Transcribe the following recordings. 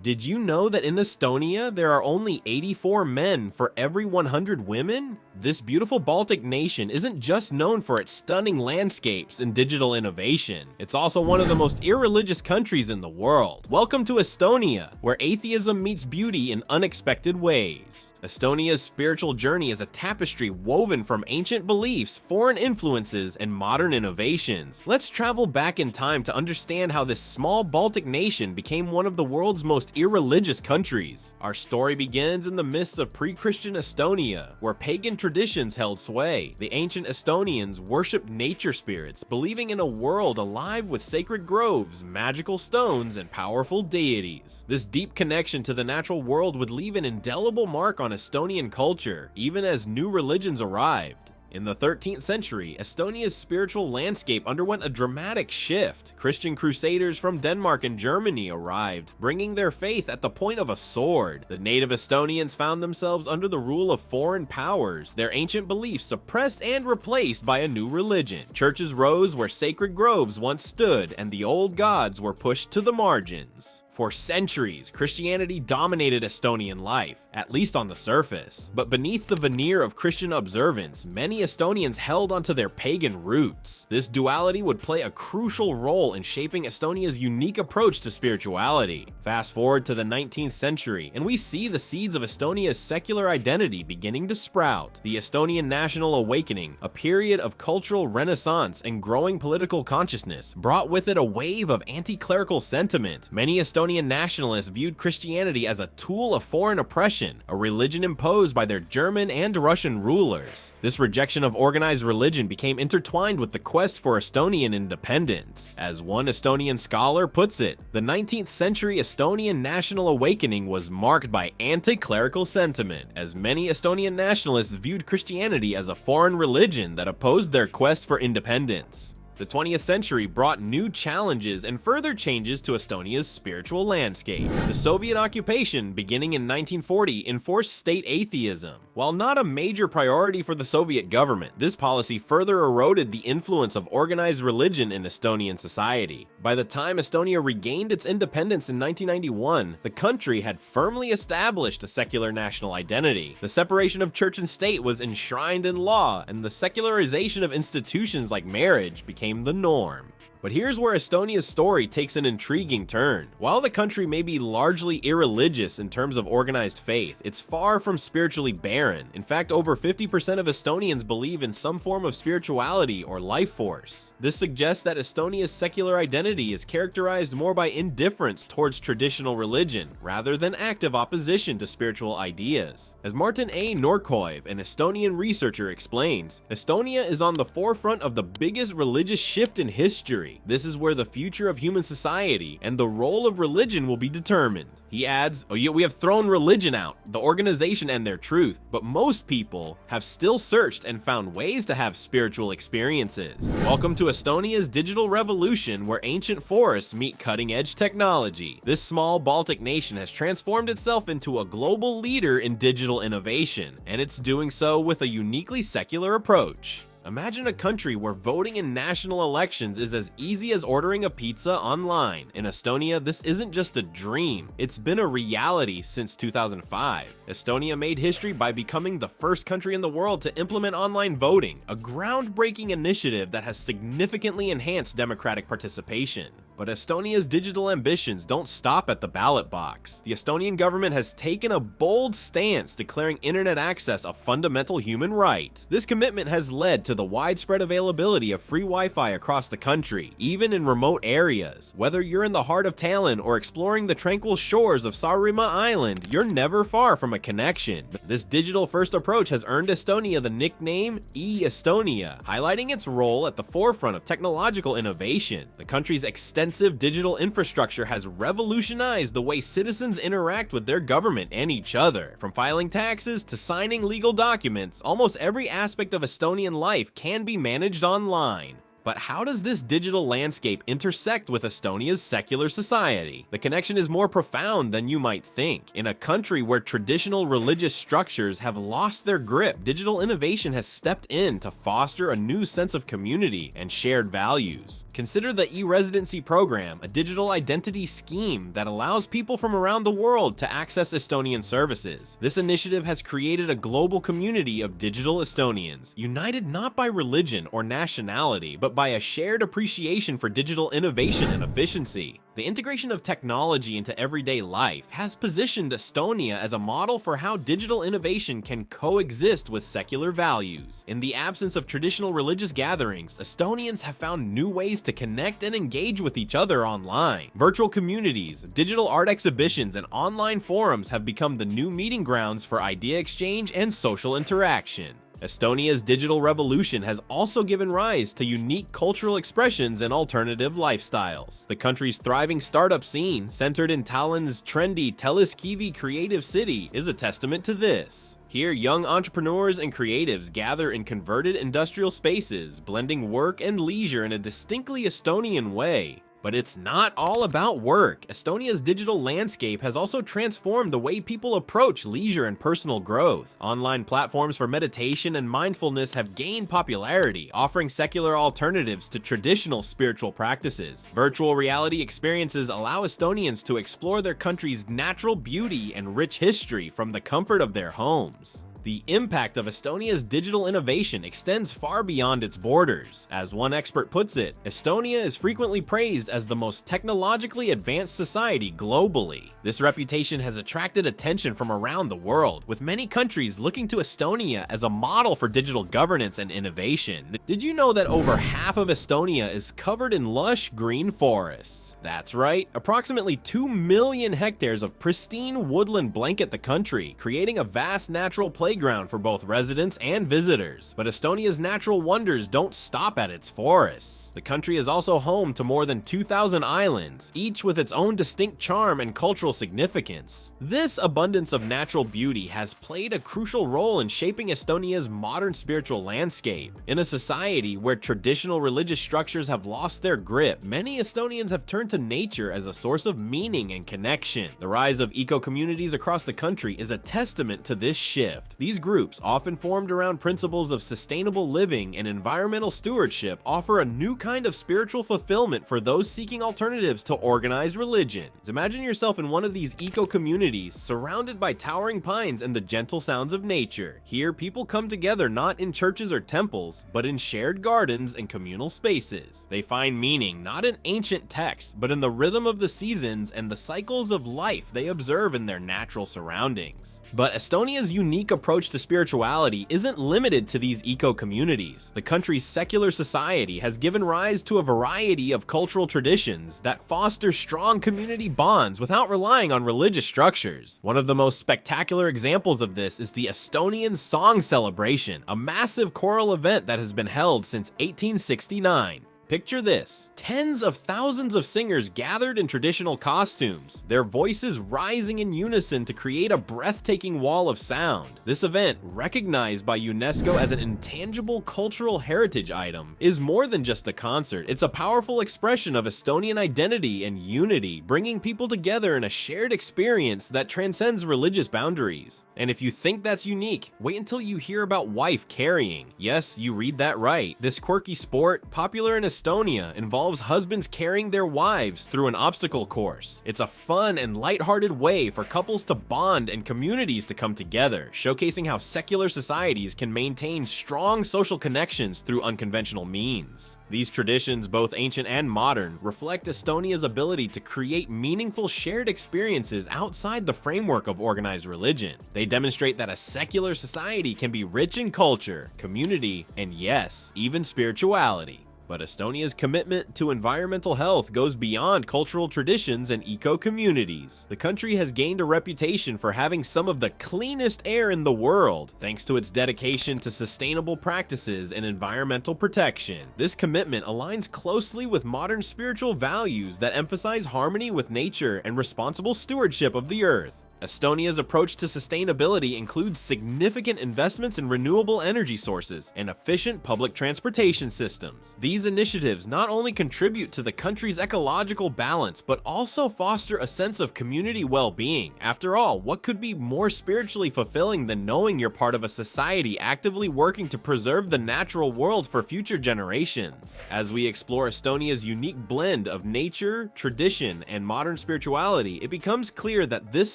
Did you know that in Estonia, there are only 84 men for every 100 women? This beautiful Baltic nation isn't just known for its stunning landscapes and digital innovation, it's also one of the most irreligious countries in the world. Welcome to Estonia, where atheism meets beauty in unexpected ways. Estonia's spiritual journey is a tapestry woven from ancient beliefs, foreign influences, and modern innovations. Let's travel back in time to understand how this small Baltic nation became one of the world's most irreligious countries. Our story begins in the midst of pre-Christian Estonia, where pagan traditions held sway. The ancient Estonians worshipped nature spirits, believing in a world alive with sacred groves, magical stones, and powerful deities. This deep connection to the natural world would leave an indelible mark on Estonian culture, even as new religions arrived. In the 13th century, Estonia's spiritual landscape underwent a dramatic shift. Christian crusaders from Denmark and Germany arrived, bringing their faith at the point of a sword. The native Estonians found themselves under the rule of foreign powers, their ancient beliefs suppressed and replaced by a new religion. Churches rose where sacred groves once stood, and the old gods were pushed to the margins. For centuries, Christianity dominated Estonian life, at least on the surface. But beneath the veneer of Christian observance, many Estonians held onto their pagan roots. This duality would play a crucial role in shaping Estonia's unique approach to spirituality. Fast forward to the 19th century, and we see the seeds of Estonia's secular identity beginning to sprout. The Estonian National Awakening, a period of cultural renaissance and growing political consciousness, brought with it a wave of anti-clerical sentiment. Many Estonian nationalists viewed Christianity as a tool of foreign oppression, a religion imposed by their German and Russian rulers. This rejection of organized religion became intertwined with the quest for Estonian independence. As one Estonian scholar puts it, the 19th century Estonian national awakening was marked by anti-clerical sentiment, as many Estonian nationalists viewed Christianity as a foreign religion that opposed their quest for independence. The 20th century brought new challenges and further changes to Estonia's spiritual landscape. The Soviet occupation, beginning in 1940, enforced state atheism. While not a major priority for the Soviet government, this policy further eroded the influence of organized religion in Estonian society. By the time Estonia regained its independence in 1991, the country had firmly established a secular national identity. The separation of church and state was enshrined in law, and the secularization of institutions like marriage became the norm. But here's where Estonia's story takes an intriguing turn. While the country may be largely irreligious in terms of organized faith, it's far from spiritually barren. In fact, over 50% of Estonians believe in some form of spirituality or life force. This suggests that Estonia's secular identity is characterized more by indifference towards traditional religion, rather than active opposition to spiritual ideas. As Martin A. Norkoiv, an Estonian researcher, explains, Estonia is on the forefront of the biggest religious shift in history. This is where the future of human society and the role of religion will be determined. He adds, we have thrown religion out, the organization and their truth, but most people have still searched and found ways to have spiritual experiences. Welcome to Estonia's digital revolution, where ancient forests meet cutting-edge technology. This small Baltic nation has transformed itself into a global leader in digital innovation, and it's doing so with a uniquely secular approach. Imagine a country where voting in national elections is as easy as ordering a pizza online. In Estonia, this isn't just a dream, it's been a reality since 2005. Estonia made history by becoming the first country in the world to implement online voting, a groundbreaking initiative that has significantly enhanced democratic participation. But Estonia's digital ambitions don't stop at the ballot box. The Estonian government has taken a bold stance, declaring internet access a fundamental human right. This commitment has led to the widespread availability of free Wi-Fi across the country, even in remote areas. Whether you're in the heart of Tallinn or exploring the tranquil shores of Saaremaa Island, you're never far from a connection. This digital-first approach has earned Estonia the nickname e-Estonia, highlighting its role at the forefront of technological innovation. The country's extensive digital infrastructure has revolutionized the way citizens interact with their government and each other. From filing taxes to signing legal documents, almost every aspect of Estonian life can be managed online. But how does this digital landscape intersect with Estonia's secular society? The connection is more profound than you might think. In a country where traditional religious structures have lost their grip, digital innovation has stepped in to foster a new sense of community and shared values. Consider the e-residency program, a digital identity scheme that allows people from around the world to access Estonian services. This initiative has created a global community of digital Estonians, united not by religion or nationality, but by a shared appreciation for digital innovation and efficiency. The integration of technology into everyday life has positioned Estonia as a model for how digital innovation can coexist with secular values. In the absence of traditional religious gatherings, Estonians have found new ways to connect and engage with each other online. Virtual communities, digital art exhibitions, and online forums have become the new meeting grounds for idea exchange and social interaction. Estonia's digital revolution has also given rise to unique cultural expressions and alternative lifestyles. The country's thriving startup scene, centered in Tallinn's trendy Telliskivi creative city, is a testament to this. Here, young entrepreneurs and creatives gather in converted industrial spaces, blending work and leisure in a distinctly Estonian way. But it's not all about work. Estonia's digital landscape has also transformed the way people approach leisure and personal growth. Online platforms for meditation and mindfulness have gained popularity, offering secular alternatives to traditional spiritual practices. Virtual reality experiences allow Estonians to explore their country's natural beauty and rich history from the comfort of their homes. The impact of Estonia's digital innovation extends far beyond its borders. As one expert puts it, Estonia is frequently praised as the most technologically advanced society globally. This reputation has attracted attention from around the world, with many countries looking to Estonia as a model for digital governance and innovation. Did you know that over half of Estonia is covered in lush green forests? That's right, approximately 2 million hectares of pristine woodland blanket the country, creating a vast natural playground for both residents and visitors. But Estonia's natural wonders don't stop at its forests. The country is also home to more than 2,000 islands, each with its own distinct charm and cultural significance. This abundance of natural beauty has played a crucial role in shaping Estonia's modern spiritual landscape. In a society where traditional religious structures have lost their grip, many Estonians have turned to nature as a source of meaning and connection. The rise of eco-communities across the country is a testament to this shift. These groups, often formed around principles of sustainable living and environmental stewardship, offer a new kind of spiritual fulfillment for those seeking alternatives to organized religion. Imagine yourself in one of these eco-communities, surrounded by towering pines and the gentle sounds of nature. Here, people come together not in churches or temples, but in shared gardens and communal spaces. They find meaning not in ancient texts, but in the rhythm of the seasons and the cycles of life they observe in their natural surroundings. But Estonia's unique approach to spirituality isn't limited to these eco-communities. The country's secular society has given rise to a variety of cultural traditions that foster strong community bonds without relying on religious structures. One of the most spectacular examples of this is the Estonian Song Celebration, a massive choral event that has been held since 1869. Picture this: tens of thousands of singers gathered in traditional costumes, their voices rising in unison to create a breathtaking wall of sound. This event, recognized by UNESCO as an intangible cultural heritage item, is more than just a concert. It's a powerful expression of Estonian identity and unity, bringing people together in a shared experience that transcends religious boundaries. And if you think that's unique, wait until you hear about wife carrying. Yes, you read that right. This quirky sport, popular in Estonia, involves husbands carrying their wives through an obstacle course. It's a fun and lighthearted way for couples to bond and communities to come together, showcasing how secular societies can maintain strong social connections through unconventional means. These traditions, both ancient and modern, reflect Estonia's ability to create meaningful shared experiences outside the framework of organized religion. They demonstrate that a secular society can be rich in culture, community, and yes, even spirituality. But Estonia's commitment to environmental health goes beyond cultural traditions and eco-communities. The country has gained a reputation for having some of the cleanest air in the world, thanks to its dedication to sustainable practices and environmental protection. This commitment aligns closely with modern spiritual values that emphasize harmony with nature and responsible stewardship of the earth. Estonia's approach to sustainability includes significant investments in renewable energy sources and efficient public transportation systems. These initiatives not only contribute to the country's ecological balance, but also foster a sense of community well-being. After all, what could be more spiritually fulfilling than knowing you're part of a society actively working to preserve the natural world for future generations? As we explore Estonia's unique blend of nature, tradition, and modern spirituality, it becomes clear that this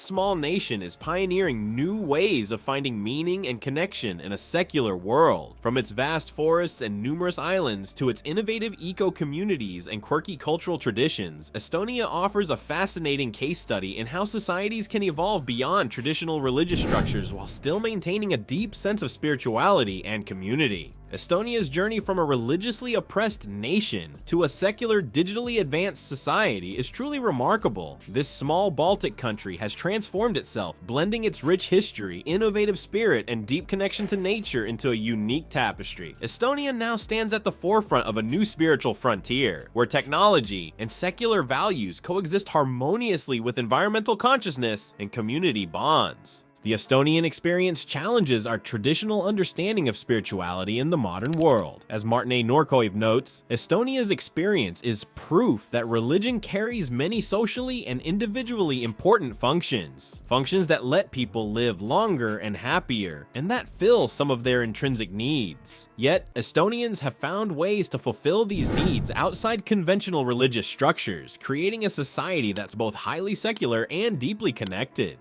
small nation is pioneering new ways of finding meaning and connection in a secular world. From its vast forests and numerous islands to its innovative eco-communities and quirky cultural traditions, Estonia offers a fascinating case study in how societies can evolve beyond traditional religious structures while still maintaining a deep sense of spirituality and community. Estonia's journey from a religiously oppressed nation to a secular, digitally advanced society is truly remarkable. This small Baltic country has transformed itself, blending its rich history, innovative spirit, and deep connection to nature into a unique tapestry. Estonia now stands at the forefront of a new spiritual frontier, where technology and secular values coexist harmoniously with environmental consciousness and community bonds. The Estonian experience challenges our traditional understanding of spirituality in the modern world. As Martin A. Norkoiv notes, Estonia's experience is proof that religion carries many socially and individually important functions that let people live longer and happier, and that fill some of their intrinsic needs. Yet, Estonians have found ways to fulfill these needs outside conventional religious structures, creating a society that's both highly secular and deeply connected.